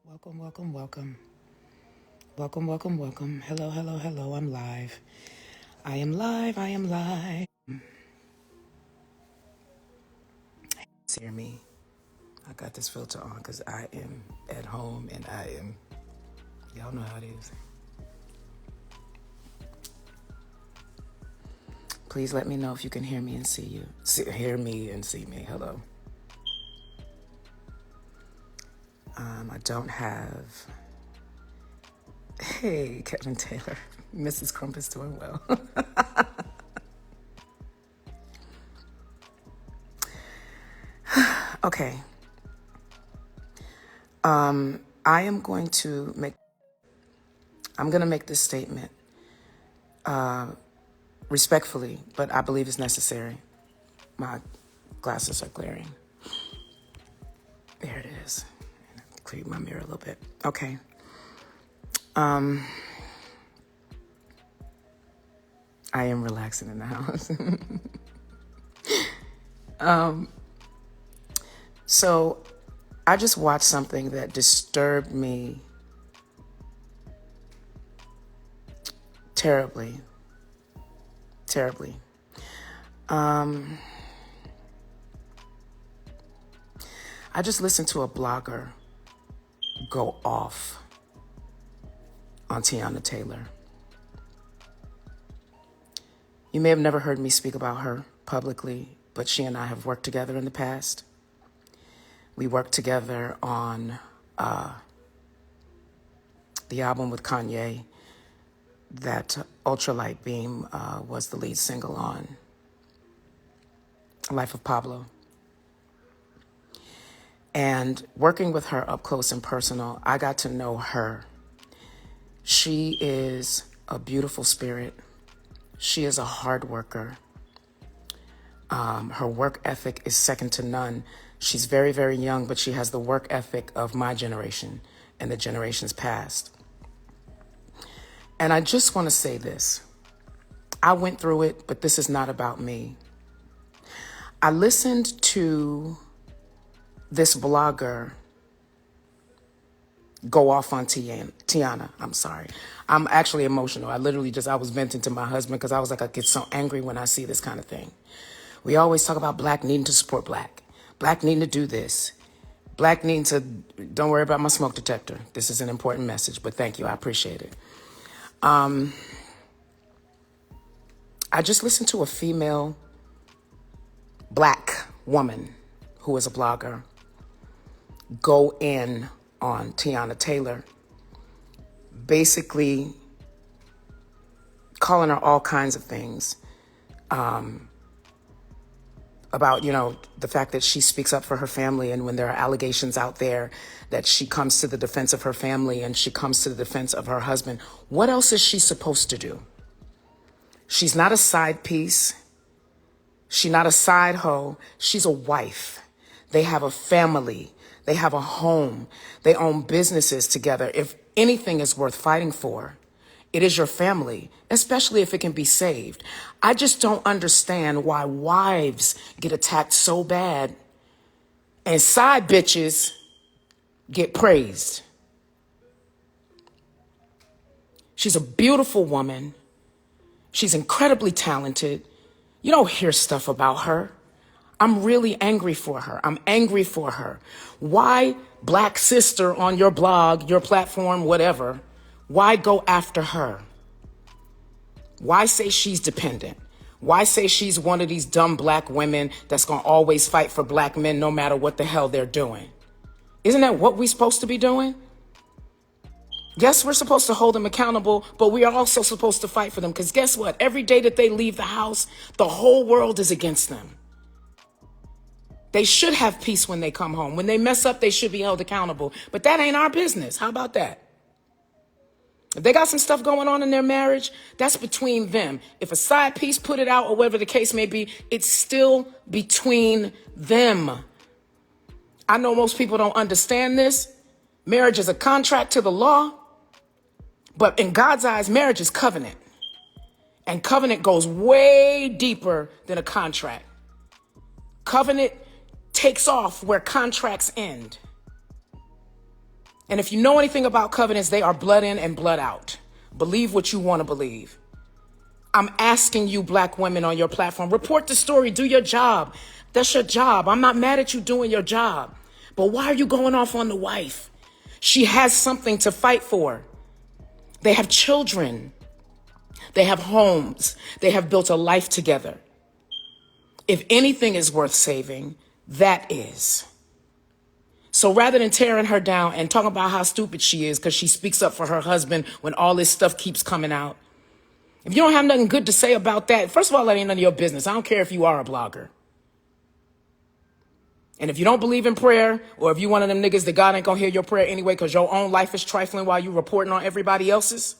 Welcome, welcome, welcome. Welcome, welcome, welcome. Hello, hello, hello. I'm live. I am live. I am live. Hear me. I got this filter on because I am at home and y'all know how it is. Please let me know if you can hear me and see you. Hear me and see me. Hello. I don't have... Hey, Kevin Taylor. Mrs. Crump is doing well. Okay. I'm going to make this statement respectfully, but I believe it's necessary. My glasses are glaring. There it is. Clear my mirror a little bit. Okay. I am relaxing in the house. So I just watched something that disturbed me terribly. Terribly. I just listened to a blogger go off on Teyana Taylor. You may have never heard me speak about her publicly, but she and I have worked together in the past. We worked together on the album with Kanye that Ultralight Beam was the lead single on, Life of Pablo. And working with her up close and personal, I got to know her. She is a beautiful spirit. She is a hard worker. Her work ethic is second to none. She's very, very young, but she has the work ethic of my generation and the generations past. And I just want to say this. I went through it, but this is not about me. I listened to this blogger go off on Teyana. I'm sorry. I'm actually emotional. I was venting to my husband because I was like, I get so angry when I see this kind of thing. We always talk about black needing to support black. Black needing to do this. Black needing to, don't worry about my smoke detector. This is an important message, but thank you. I appreciate it. I just listened to a female black woman who is a blogger go in on Teyana Taylor, basically calling her all kinds of things about, the fact that she speaks up for her family, and when there are allegations out there that she comes to the defense of her family and she comes to the defense of her husband, what else is she supposed to do? She's not a side piece. She's not a side hoe. She's a wife. They have a family. They have a home. They own businesses together. If anything is worth fighting for, it is your family, especially if it can be saved. I just don't understand why wives get attacked so bad and side bitches get praised. She's a beautiful woman. She's incredibly talented. You don't hear stuff about her. I'm really angry for her. I'm angry for her. Why, black sister on your blog, your platform, whatever, why go after her? Why say she's dependent? Why say she's one of these dumb black women that's going to always fight for black men no matter what the hell they're doing? Isn't that what we're supposed to be doing? Yes, we're supposed to hold them accountable, but we are also supposed to fight for them, because guess what? Every day that they leave the house, the whole world is against them. They should have peace when they come home. When they mess up, they should be held accountable. But that ain't our business. How about that? If they got some stuff going on in their marriage, that's between them. If a side piece put it out or whatever the case may be, it's still between them. I know most people don't understand this. Marriage is a contract to the law. But in God's eyes, marriage is covenant. And covenant goes way deeper than a contract. Covenant takes off where contracts end. And if you know anything about covenants, they are blood in and blood out. Believe what you want to believe. I'm asking you, black women on your platform, report the story, do your job. That's your job. I'm not mad at you doing your job. But why are you going off on the wife? She has something to fight for. They have children. They have homes. They have built a life together. If anything is worth saving, that is. So rather than tearing her down and talking about how stupid she is because she speaks up for her husband when all this stuff keeps coming out, if you don't have nothing good to say about that, first of all, that ain't none of your business. I don't care if you are a blogger. And if you don't believe in prayer, or if you one of them niggas that God ain't gonna hear your prayer anyway because your own life is trifling while you reporting on everybody else's,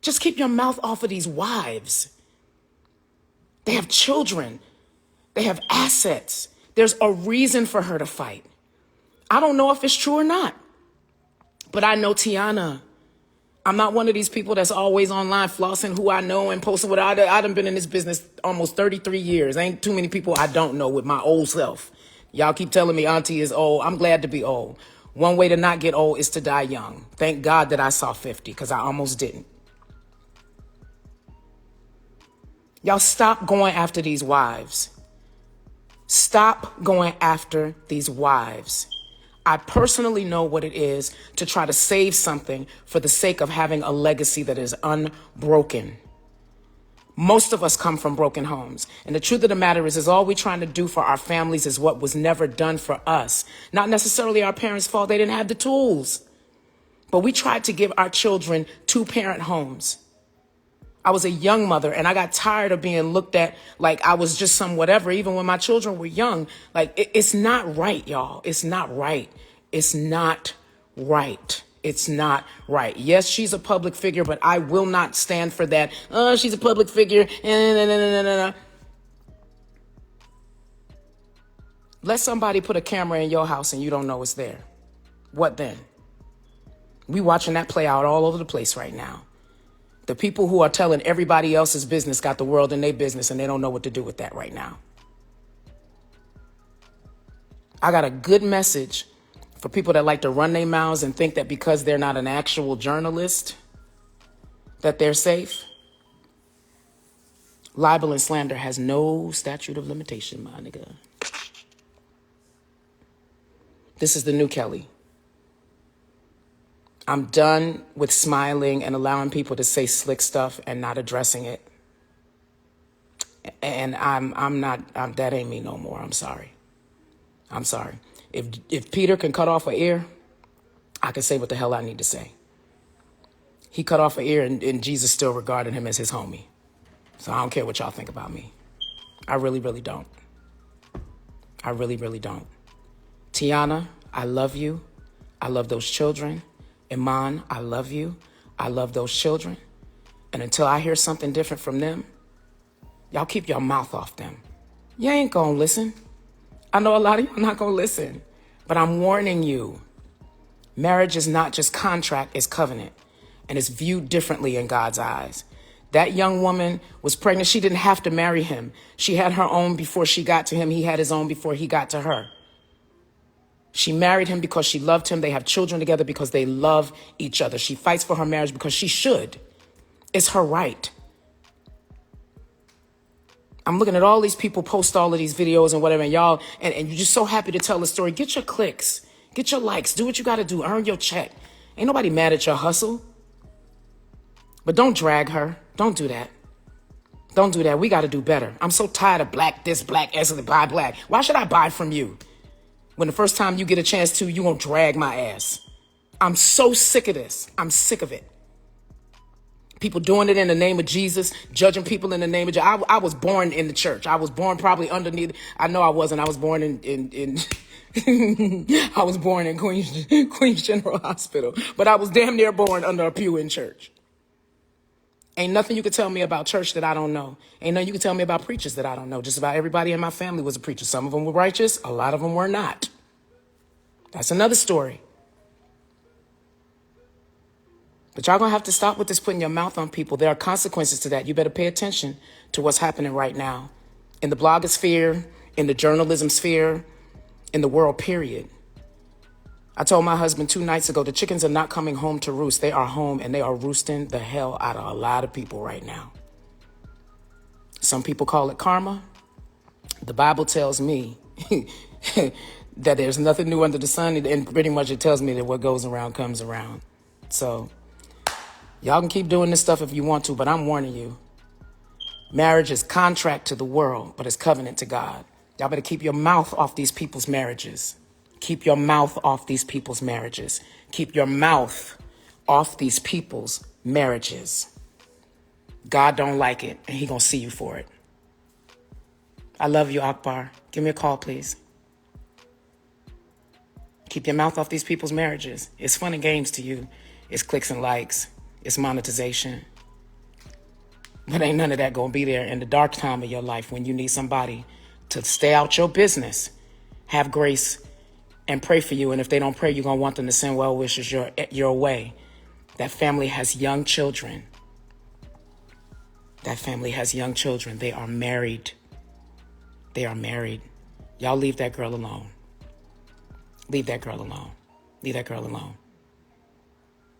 just keep your mouth off of these wives. They have children. They have assets. There's a reason for her to fight. I don't know if it's true or not, but I know Teyana. I'm not one of these people that's always online flossing who I know and posting what I done been in this business almost 33 years. Ain't too many people I don't know with my old self. Y'all keep telling me auntie is old. I'm glad to be old. One way to not get old is to die young. Thank God that I saw 50 because I almost didn't. Y'all stop going after these wives. Stop going after these wives. I personally know what it is to try to save something for the sake of having a legacy that is unbroken. Most of us come from broken homes. And the truth of the matter is all we're trying to do for our families is what was never done for us. Not necessarily our parents' fault. They didn't have the tools. But we tried to give our children two-parent homes. I was a young mother and I got tired of being looked at like I was just some whatever, even when my children were young. Like, it's not right, y'all. It's not right. It's not right. It's not right. Yes, she's a public figure, but I will not stand for that. Oh, she's a public figure. Let somebody put a camera in your house and you don't know it's there. What then? We watching that play out all over the place right now. The people who are telling everybody else's business got the world in their business and they don't know what to do with that right now. I got a good message for people that like to run their mouths and think that because they're not an actual journalist, that they're safe. Libel and slander has no statute of limitation, my nigga. This is the new Kelly. I'm done with smiling and allowing people to say slick stuff and not addressing it. And that ain't me no more. I'm sorry. I'm sorry. If Peter can cut off an ear, I can say what the hell I need to say. He cut off an ear and Jesus still regarded him as his homie. So I don't care what y'all think about me. I really, really don't. I really, really don't. Teyana, I love you. I love those children. Iman, I love you. I love those children. And until I hear something different from them, y'all keep your mouth off them. You ain't gonna listen. I know a lot of y'all not gonna listen, but I'm warning you. Marriage is not just contract, it's covenant. And it's viewed differently in God's eyes. That young woman was pregnant. She didn't have to marry him. She had her own before she got to him. He had his own before he got to her. She married him because she loved him. They have children together because they love each other. She fights for her marriage because she should. It's her right. I'm looking at all these people post all of these videos and whatever, and y'all, and you're just so happy to tell the story. Get your clicks. Get your likes. Do what you got to do. Earn your check. Ain't nobody mad at your hustle. But don't drag her. Don't do that. Don't do that. We got to do better. I'm so tired of black this, black as buy black. Why should I buy from you? When the first time you get a chance to, you won't drag my ass. I'm so sick of this. I'm sick of it. People doing it in the name of Jesus, judging people in the name of Jesus. I was born in the church. I was born probably underneath. I know I wasn't. I was born in I was born in Queens General Hospital. But I was damn near born under a pew in church. Ain't nothing you can tell me about church that I don't know. Ain't nothing you can tell me about preachers that I don't know. Just about everybody in my family was a preacher. Some of them were righteous. A lot of them were not. That's another story. But y'all gonna have to stop with this putting your mouth on people. There are consequences to that. You better pay attention to what's happening right now. In the blogosphere, in the journalism sphere, in the world, period. I told my husband 2 nights ago, the chickens are not coming home to roost. They are home and they are roosting the hell out of a lot of people right now. Some people call it karma. The Bible tells me that there's nothing new under the sun, and pretty much it tells me that what goes around comes around. So y'all can keep doing this stuff if you want to, but I'm warning you. Marriage is contract to the world, but it's covenant to God. Y'all better keep your mouth off these people's marriages. Keep your mouth off these people's marriages. Keep your mouth off these people's marriages. God don't like it, and he gonna see you for it. I love you, Akbar. Give me a call, please. Keep your mouth off these people's marriages. It's fun and games to you. It's clicks and likes. It's monetization. But ain't none of that gonna be there in the dark time of your life when you need somebody to stay out your business, have grace, and pray for you. And if they don't pray, you're gonna want them to send well wishes your way. That family has young children. That family has young children. They are married. They are married. Y'all leave that girl alone. Leave that girl alone. Leave that girl alone.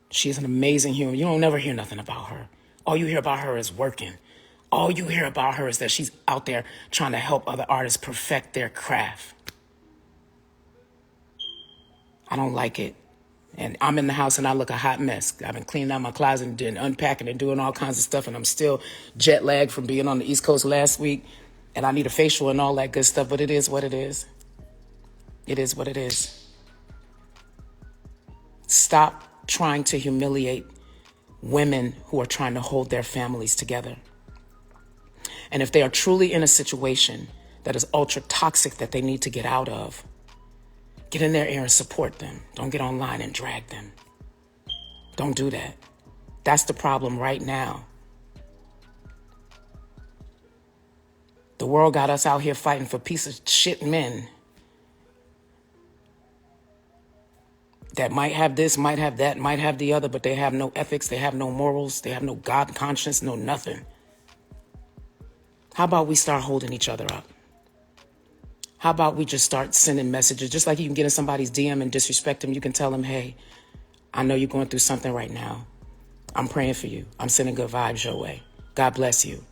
She's an amazing human. You don't never hear nothing about her. All you hear about her is working. All you hear about her is that she's out there trying to help other artists perfect their craft. I don't like it. And I'm in the house and I look a hot mess. I've been cleaning out my closet and unpacking and doing all kinds of stuff, and I'm still jet lagged from being on the East Coast last week. And I need a facial and all that good stuff, but it is what it is. It is what it is. Stop trying to humiliate women who are trying to hold their families together. And if they are truly in a situation that is ultra toxic that they need to get out of, get in their ear and support them. Don't get online and drag them. Don't do that. That's the problem right now. The world got us out here fighting for piece of shit men that might have this, might have that, might have the other, but they have no ethics, they have no morals, they have no God conscience, no nothing. How about we start holding each other up? How about we just start sending messages? Just like you can get in somebody's DM and disrespect them, you can tell them, hey, I know you're going through something right now. I'm praying for you. I'm sending good vibes your way. God bless you.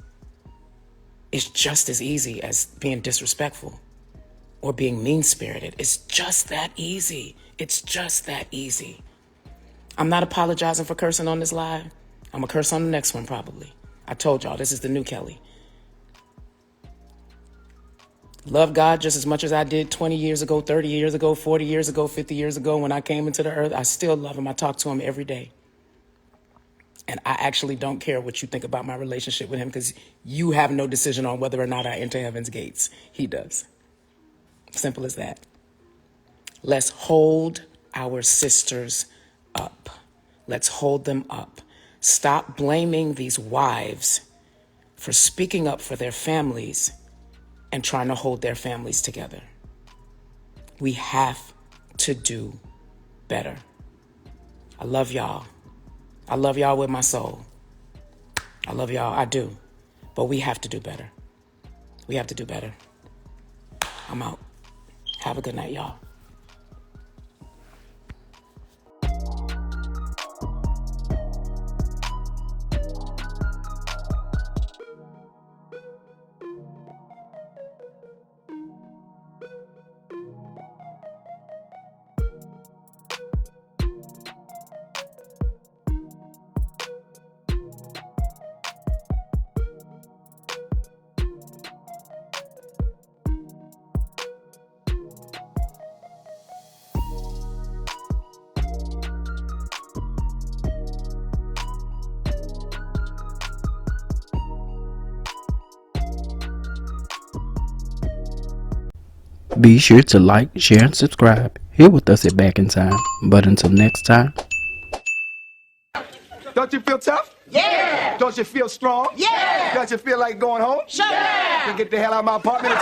It's just as easy as being disrespectful or being mean-spirited. It's just that easy. It's just that easy. I'm not apologizing for cursing on this live. I'm going to curse on the next one probably. I told y'all, this is the new Kelly. Love God just as much as I did 20 years ago, 30 years ago, 40 years ago, 50 years ago when I came into the earth. I still love him. I talk to him every day. And I actually don't care what you think about my relationship with him, because you have no decision on whether or not I enter heaven's gates. He does. Simple as that. Let's hold our sisters up. Let's hold them up. Stop blaming these wives for speaking up for their families and trying to hold their families together. We have to do better. I love y'all. I love y'all with my soul. I love y'all, I do. But we have to do better. We have to do better. I'm out. Have a good night, y'all. Be sure to like, share, and subscribe here with us at Back in Time. But until next time. Don't you feel tough? Yeah! Don't you feel strong? Yeah! Don't you feel like going home? Shut up! Then get the hell out of my apartment.